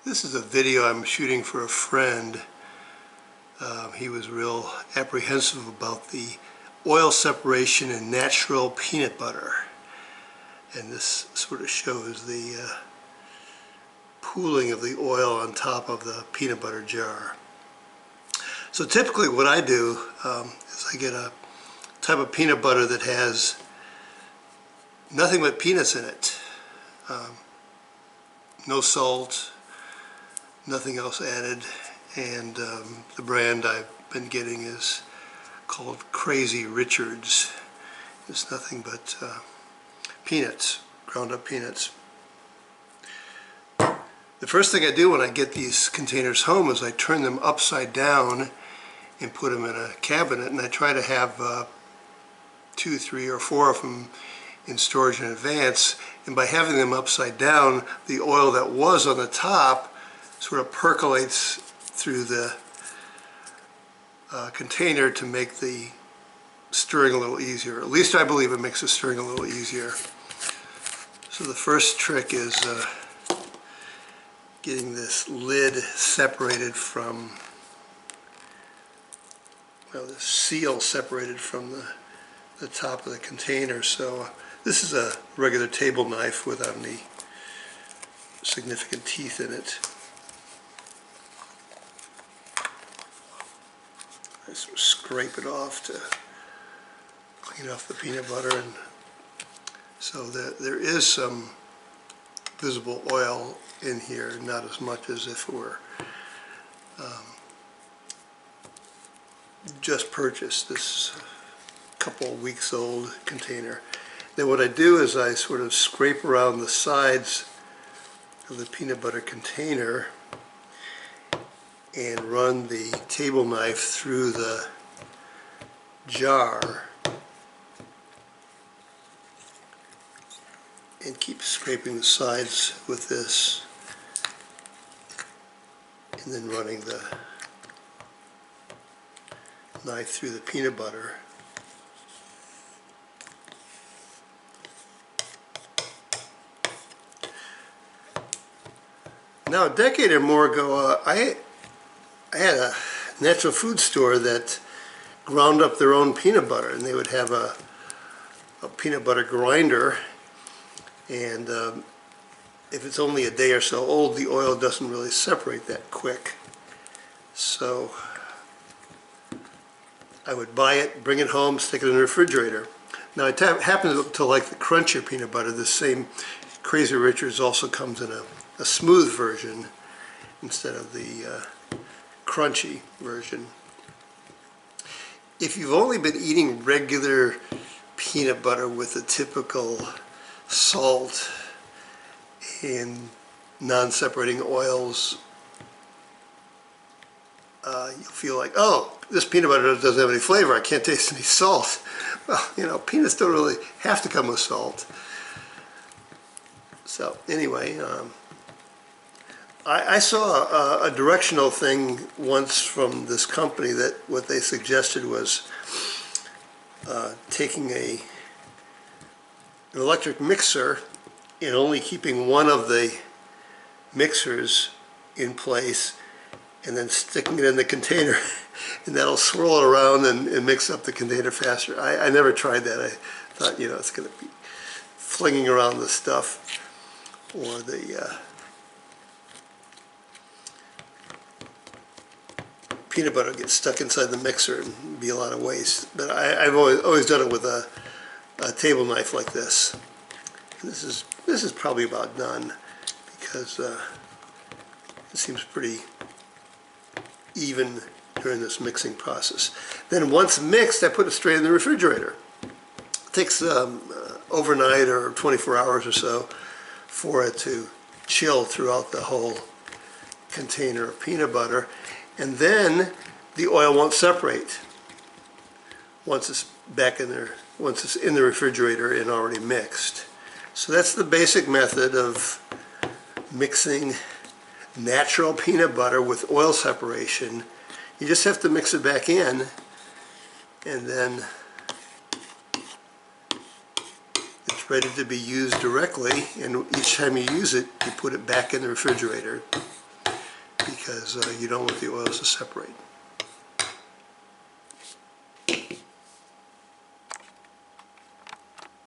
This is a video I'm shooting for a friend. He was real apprehensive about the oil separation in natural peanut butter. And this sort of shows the pooling of the oil on top of the peanut butter jar. So typically what I do is I get a type of peanut butter that has nothing but peanuts in it. No salt, nothing else added, and the brand I've been getting is called Crazy Richards. It's nothing but peanuts, ground up peanuts. The first thing I do when I get these containers home is I turn them upside down and put them in a cabinet, and I try to have 2, 3, or 4 of them in storage in advance. And by having them upside down, the oil that was on the top sort of percolates through the container to make the stirring a little easier. At least I believe it makes the stirring a little easier. So the first trick is getting this lid separated from, well, the seal separated from the top of the container. So this is a regular table knife without any significant teeth in it. I sort of scrape it off to clean off the peanut butter, and so there is some visible oil in here, not as much as if it were just purchased, this couple weeks old container. Then what I do is I sort of scrape around the sides of the peanut butter container and run the table knife through the jar and keep scraping the sides with this, and then running the knife through the peanut butter. Now, a decade or more ago, I had a natural food store that ground up their own peanut butter, and they would have a peanut butter grinder, and if it's only a day or so old, the oil doesn't really separate that quick. So I would buy it, bring it home, stick it in the refrigerator. Now, I happen to like the crunchier peanut butter. The same Crazy Richards also comes in a smooth version instead of the crunchy version. If you've only been eating regular peanut butter with the typical salt and non-separating oils, you'll feel like, oh, this peanut butter doesn't have any flavor, I can't taste any salt. Well, you know, peanuts don't really have to come with salt. So anyway, I saw a directional thing once from this company that what they suggested was taking an electric mixer and only keeping one of the mixers in place and then sticking it in the container, and that'll swirl it around and mix up the container faster. I never tried that. I thought, you know, it's going to be flinging around the stuff, or the peanut butter gets stuck inside the mixer and be a lot of waste. But I've always done it with a table knife like this. And this is probably about done, because it seems pretty even during this mixing process. Then once mixed, I put it straight in the refrigerator. It takes overnight or 24 hours or so for it to chill throughout the whole container of peanut butter, and then the oil won't separate once it's back in there, once it's in the refrigerator and already mixed. So that's the basic method of mixing natural peanut butter with oil separation. You just have to mix it back in, and then it's ready to be used directly, and each time you use it, you put it back in the refrigerator because you don't want the oils to separate.